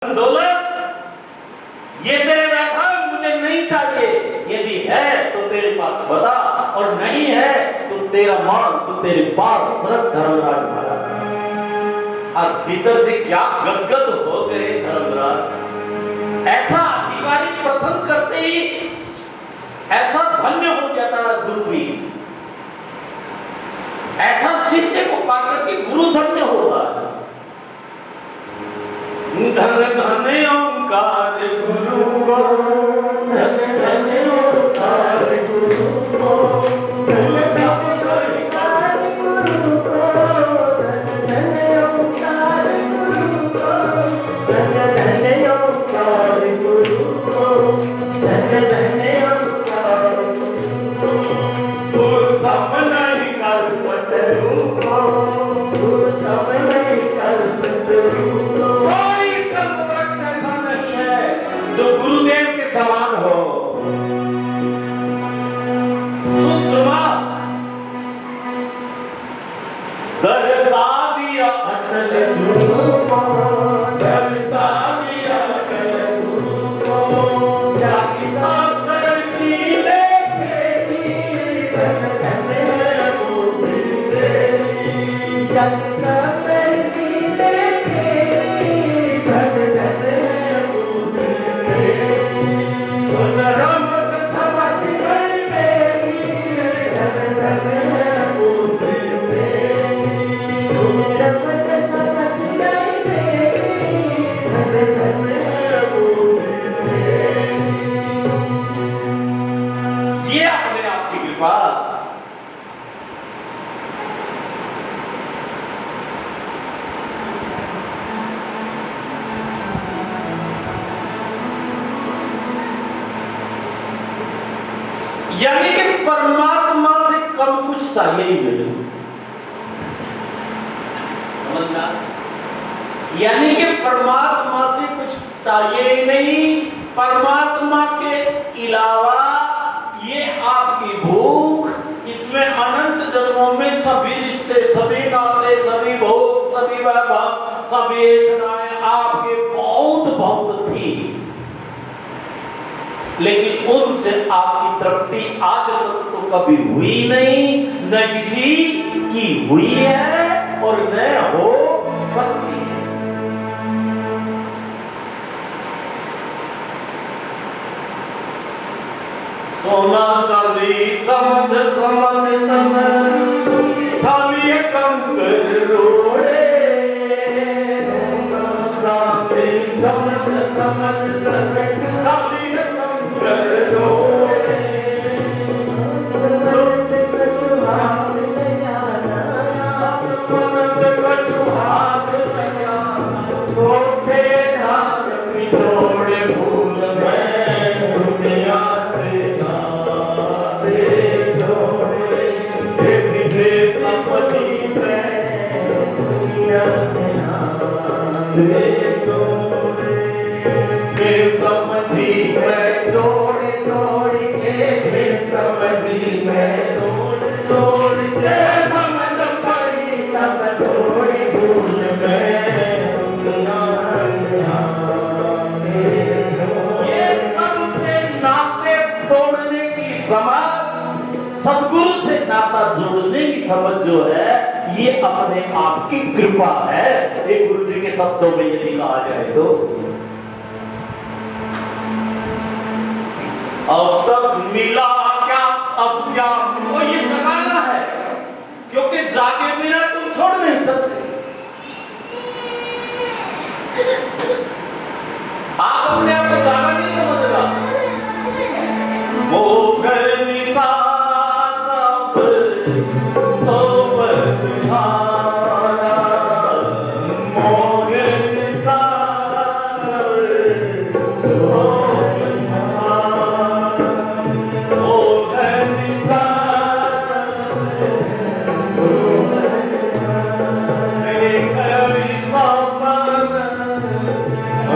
दौलत ये तेरे बैठा मुझे नहीं चाहिए, यदि है तो तेरे पास बता, और नहीं है तो तेरा माल तो तेरे पास सरक धर्मराज महाराज। और भीतर से क्या गदगद हो गए धर्मराज। ऐसा दीवारी प्रसन्न करते ही ऐसा धन्य हो जाता है गुरु भी, ऐसा शिष्य को पाकर के गुरु धन्य होता है। धन धन ओंकार गुरु को, धन धन ओंकार गुरु को, धन धन ओंकार गुरु को, धन धन ओंकार गुरु को, धन धन ओंकार गुरु को, धन धन ओंकार गुरु को। सामने कल्पत रूपो, सामने कल्पत रूपो। जो गुरुदेव के समान हो। सूत्रमा दरसा दिया अटल गुरु को, दरसा दिया अटल गुरु को, जाति सागर सीले तेरी, धन धन गोपी तेरी, जाति सागर सीले तेरी, धन धन ये अपने आप की कृपा। यानी कि परमात्मा से कम कुछ चाहिए ही नहीं, समझना। यानी कि परमात्मा से कुछ चाहिए ही नहीं, परमात्मा के अलावा ये आपकी भूख, इसमें अनंत जन्मों में सभी रिश्ते, सभी नाते, सभी भोग, सभी वैभव, सभी ऐश्वर्य आपके बहुत बहुत थी, लेकिन उनसे आपकी तृप्ति आज तक तो कभी हुई नहीं, न किसी की हुई है और न हो सकती। सोना चांदी समझ समझ तन थाली कंकर रोड़े, सोना चांदी समझ समझ तन थाली कंकर रोड़े। रोज कछु हाथ में आना, मनत कछु हाथ में आना, धोखे धाग पिछोड़े भूल में दुनिया से समझी मैं जोड़ जोड़ के, समझी मैं जोड़ जोड़ के, समझ पड़ी तब थोड़ी भूल में दुनिया से नाते जोड़े। ये सबसे नाते तोड़ने की समझ, सद्गुरु से नाता जोड़ने की समझ जो है, ये अपने आप की कृपा है। एक गुरु जी के शब्दों में यदि कहा जाए तो अब तक मिला क्या, अब क्या, वो ये जगाना है, क्योंकि जागे बिना तुम छोड़ नहीं सकते। आप अपने आप को जागा नहीं समझ रहा। वो घर निशा सब सोबर तुम्हारा, मोगे निशा सब सोबर तुम्हारा, वो घर निशा सब सोबर तुम्हारा। एक कवि पावन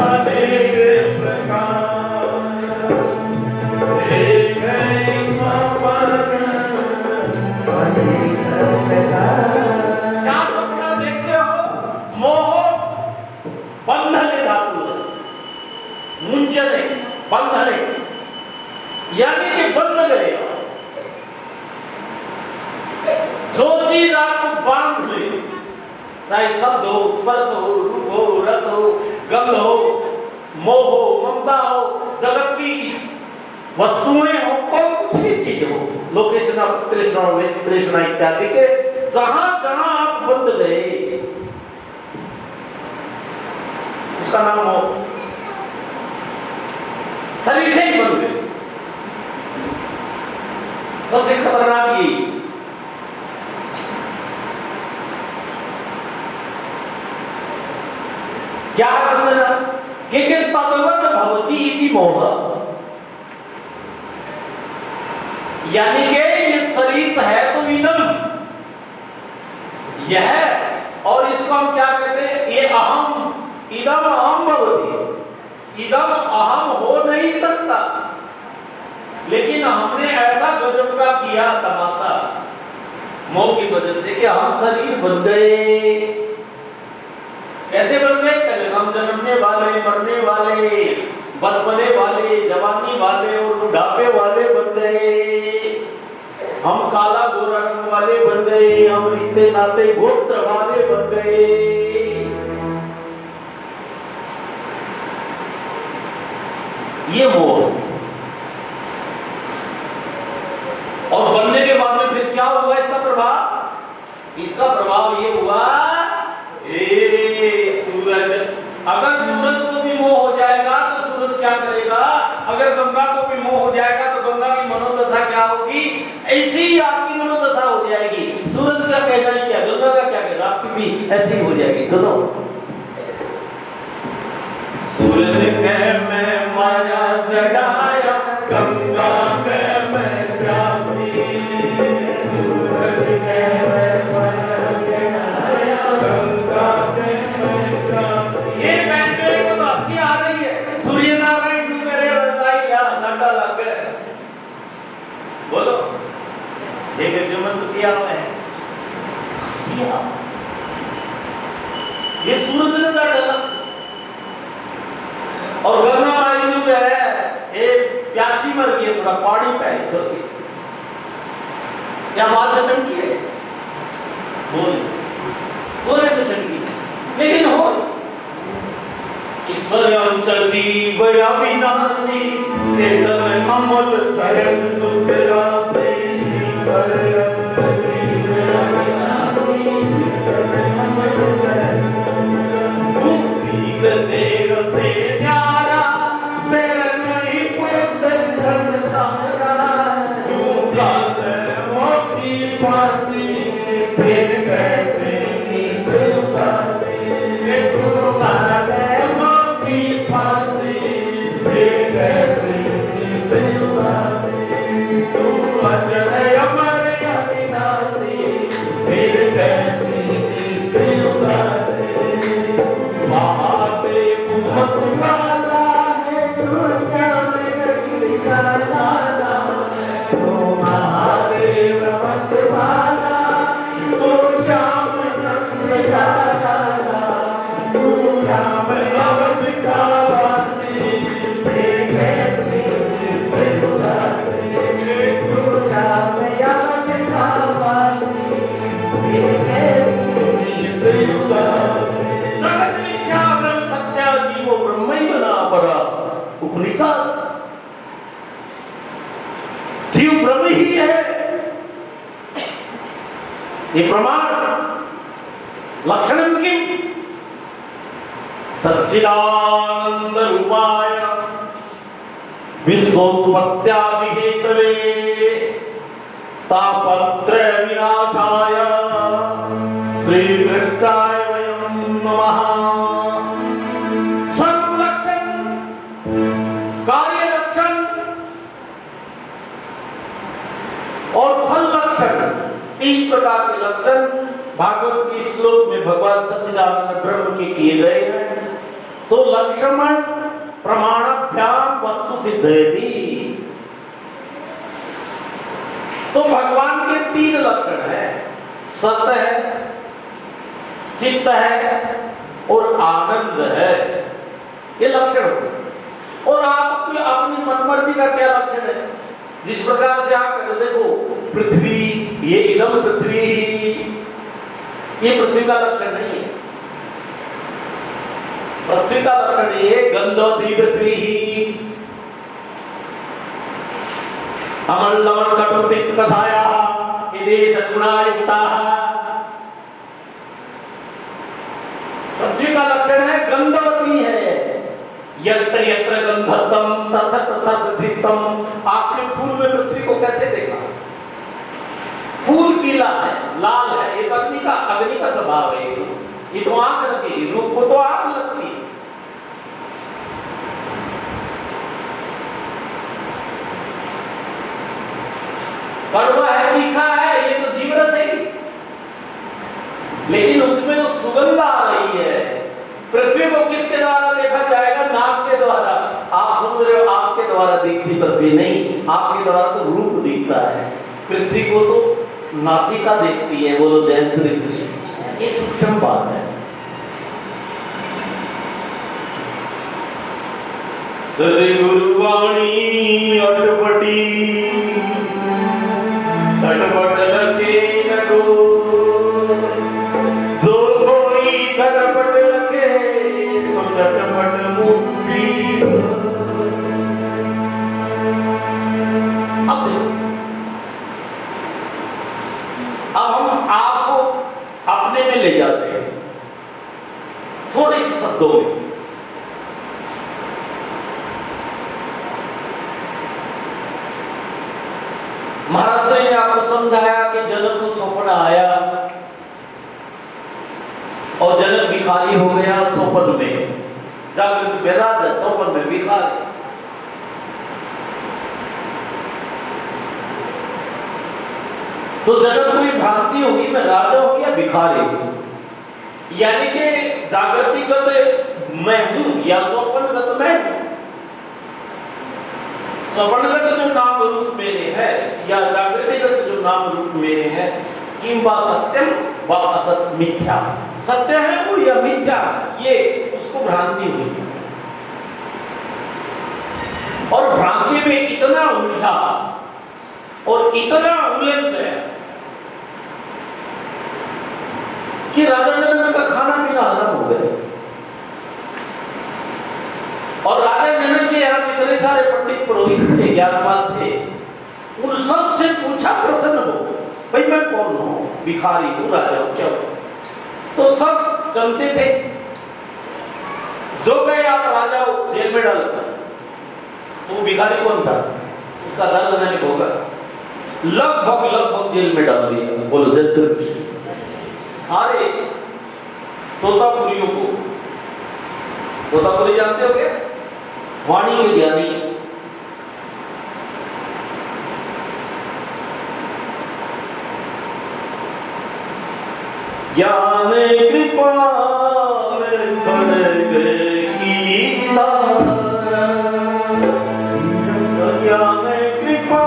अनेक प्रकार, एक ऐसा सूजने, बंधने, यानी कि बंध गए। जो चीज आपको बांध ले, चाहे शब्द हो, स्पर्श हो, रूप हो, रस हो, गंध हो, मोह हो, ममता हो, जगत की वस्तुएं हो, कोई भी चीज हो, लोकेशन, तृष्णा इत्यादि के जहां जहां आप बंध गए, उसका नाम हो शरीर से ही बंध गए। सबसे खतरनाक ये क्या बंधना के तत्वत भवती इति मोह, यानी कि ये शरीर है तो इदम, यह, और इसको हम क्या कहते हैं, ये अहम, इदम अहम भवती, इदम अहम हो नहीं सकता। लेकिन हमने ऐसा गजब का किया तमाशा मोह की वजह से कि हम शरीर बन गए। कैसे बन गए? हम जन्मने वाले, मरने वाले, बचपने वाले, जवानी वाले और बुढ़ापे वाले बन गए। हम काला गोरा रंग वाले बन गए, हम रिश्ते नाते गोत्र वाले बन गए। ये मोह। और बनने के बाद में फिर क्या हुआ इसका प्रभाव? इसका प्रभाव ये हुआ, सूरज, अगर सूरज को भी मोह हो जाएगा तो सूरज क्या करेगा? अगर गंगा को भी मोह हो जाएगा तो गंगा की मनोदशा क्या होगी? ऐसी ही आपकी मनोदशा हो जाएगी। सूरज का कहना ही क्या, गंगा का क्या कहना, आपकी भी ऐसी हो जाएगी। सुनो, सूरज के मैं माया जगाया, गंगा में मैं प्यासी, सूरज के मैं माया जगाया, गंगा में मैं प्यासी। ये बैठे को तो हंसी आ रही है। सूर्य नारायण तू मेरे रजाई का डंडा लग गया। बोलो, देखिए जो मन तो किया हुआ है, ये सूरज ने डाला। और गंगा माई जो है, एक प्यासी मर गई, थोड़ा पानी पे छोटी, क्या बात है, चमकी है, बोले तो चमकी, लेकिन हो ईश्वर सजीव अविनाशी, चेतन अमल सहज सुख राशि, ईश्वर सजीव अविनाशी, चेतन अमल सहज सुख राशि, देव से प्यारा तेरा नहीं पुत्र धरतारा, तू गाते मोती फांसी, फिर कैसे नींद उदासी, तू गाते मोती फांसी, फिर कैसे नींद उदासी, तू अजर अमर अविनाशी, फिर कैसे नींद उदासी। वाला है तू श्याम निकाला है, तू महादेव मत वाला, तू श्याम निकाला, तू राम अवध का वासी, कैसे चित उदासी, तू राम अवध का वासी, कैसे चित उदासी। उपनिषद जीव ब्रह्म ही है, ये प्रमाण लक्षणम किम? सच्चिदानंद रूपाय विश्वोत्पत्त्यादि हेतवे तापत्रय विनाशाय श्री कृष्णाय वयं नमः। कार्य लक्षण और फल लक्षण, तीन प्रकार के लक्षण भागवत की श्लोक में भगवान सच्चिदानंद ब्रह्म के किए गए हैं। तो लक्षण प्रमाणाभ्याम वस्तु सिद्धयति, तो भगवान के तीन लक्षण हैं, सत है, चित्त है और आनंद है, ये लक्षण होते हैं। और आपकी अपनी मनमर्जी का क्या लक्षण है? जिस प्रकार से आप कहते देखो पृथ्वी, ये इदम पृथ्वी, ये पृथ्वी का लक्षण नहीं है। पृथ्वी का लक्षण ये गंधवती पृथ्वी, अमल लवण कटु तिक्त कषाया इदे सद्गुणा युक्ता। पृथ्वी का लक्षण है गंधवती है। यत्र यत्र गंधत्तम तत्र तत्र पृथ्वीत्तम। आपने फूल में पृथ्वी को कैसे देखा? फूल पीला है, लाल है, ये अग्नि का स्वभाव है। ये तो आंख लगेगी, रूप को तो आंख लगती है। कड़वा है, तीखा है, ये तो जीव रस है। लेकिन उसमें जो सुगंध आ रही है, पृथ्वी को किसके द्वारा देखा जाएगा? नाक के द्वारा। आप समझ रहे हो, आपके द्वारा दिखती पृथ्वी नहीं, आपके द्वारा तो रूप दिखता है। पृथ्वी को तो नासिका देखती है। बोलो जय श्री कृष्ण। ये सूक्ष्म बात है। सदगुरु वाणी अटपटी झटपट लगे लगो, जो कोई झटपट लगे तो झटपट मुक्ति। अब हम आपको अपने में ले जाते हैं थोड़े से शब्दों में। महाराज ने आपको समझाया कि जनक को स्वप्न आया और जनक भिखारी हो गया स्वप्न में। जागृत में राजा, स्वप्न में भिखारी। तो जनक को ये भ्रांति हुई मैं राजा हूं या भिखारी, यानी कि जागृतिगत मैं हूं या स्वप्नगत मैं हूं। स्वप्नगत जो नाम रूप मेरे है या जागृतिगत जो नाम रूप मेरे है, किंबा सत्यम व असत मिथ्या, सत्य है वो या मिथ्या, ये उसको भ्रांति हुई। और भ्रांति में इतना उलझा और इतना उलझ गया कि राजा जनक का खाना पीना हराम हो गया। और राजा जनक के यहाँ जितने सारे पंडित पुरोहित थे, ज्ञानवान थे, उन सब से पूछा प्रसन्न हो, भाई मैं कौन हूँ? भिखारी हूँ, राजा हूँ, क्या हूँ? तो सब चमचे थे, जो कहे आप राजा हो जेल में डाल। तो भिखारी कौन था? उसका दर्द मैंने होगा, लगभग जेल में डाल दिया। बोलो जैसे सारे तोतापुरियों को, तोतापुरी जानते हो क्या? वाणी के ज्ञानी। ज्ञान कृपा में खड़गेगी धारा, ज्ञान कृपा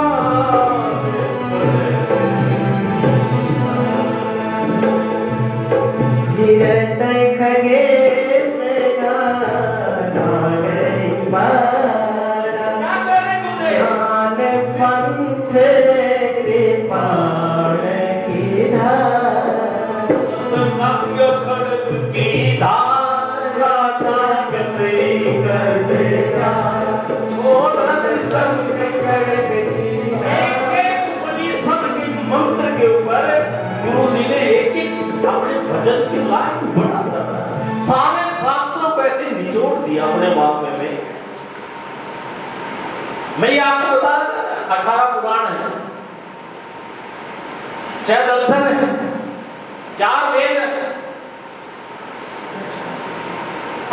गिरत खगे मंत्र के ऊपर गुरु जी ने एक अपने भजन की लाइन बढ़ा दिया, सारे शास्त्रों को ऐसे निचोड़ दिया अपने वाक्य में। मैं ये आपको बता रहा था, 18 पुराण है, 6 दर्शन है, 4 वेद है।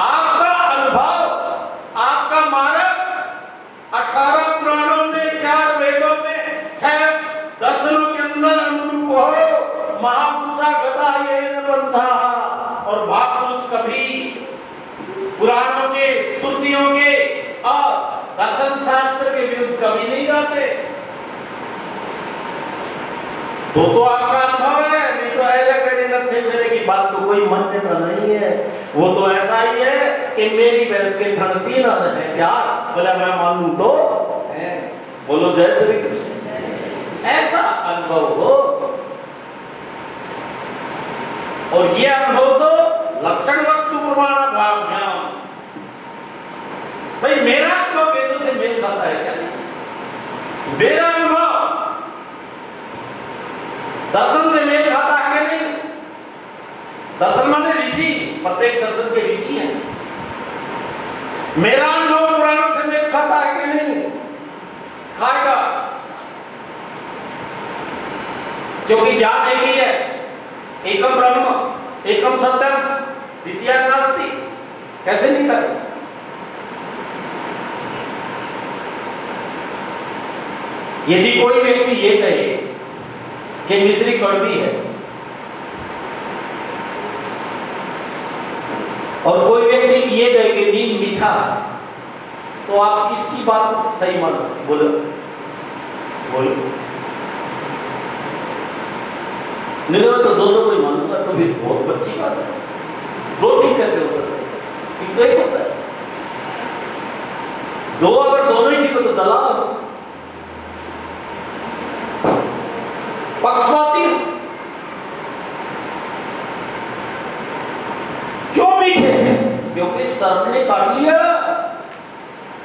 आपका अनुभव, आपका मार्ग 18 पुराणों में, 4 वेदों में, 6 दर्शनों के अंदर अनुरूप हो। महापुरुषा गता ये न बंधा, और महापुरुष कभी पुराणों के, श्रुतियों के और दर्शन शास्त्र के विरुद्ध कभी नहीं जाते। तो आपका अनुभव है, नहीं तो ऐसे करे न मीठे मेरे की बात तो कोई मान्यता नहीं है, वो तो ऐसा ही है कि मेरी भैंस के थन 3 है क्या, बोला मैं मानूं तो है। बोलो जय श्री कृष्ण। ऐसा अनुभव हो, और ये अनुभव तो लक्षण वस्तु प्रमाण भाव्याम। भाई मेरा अनुभव वेदों से मेल खाता है क्या? मेरा अनुभव दर्शन से मेल खाता है कि नहीं? दर्शन माने ऋषि, प्रत्येक दर्शन के ऋषि हैं। मेरा अनुभव पुराणों से मेल खाता है कि नहीं? खाएगा, क्योंकि ज्ञान एक ही है, एकम ब्रह्म एकम सत्यम द्वितीया नास्ति। कैसे नहीं करे? यदि कोई व्यक्ति ये कहे कि मिश्री कड़वी है और कोई व्यक्ति ये कहे कि नीम मीठा है, तो आप किसकी बात सही मानो? बोलो बोलो। नहीं तो दोनों को ही मानूंगा तो फिर बहुत अच्छी बात है। दो ठीक कैसे हो सकते हैं? ठीक तो एक होता है। दो अगर दोनों ही ठीक हो तो दलाल हो, पक्षपाती हो। क्यों मीठे? क्योंकि सर्प ने काट लिया,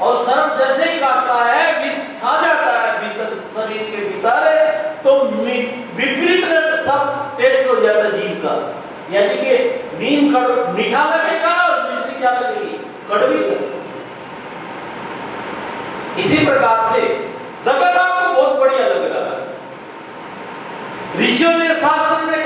और सर्प जैसे ही काटता है विष छा जाता है भीतर शरीर के भीतर, तो विपरीत सब टेस्ट हो जाता है जीव का। यानी कि नीम मीठा लगेगा और मिश्री क्या लगेगी? कड़वी लगेगी। इसी प्रकार से जगत आपको बहुत बढ़िया लग रहा है, ऋषियों ने शास्त्र में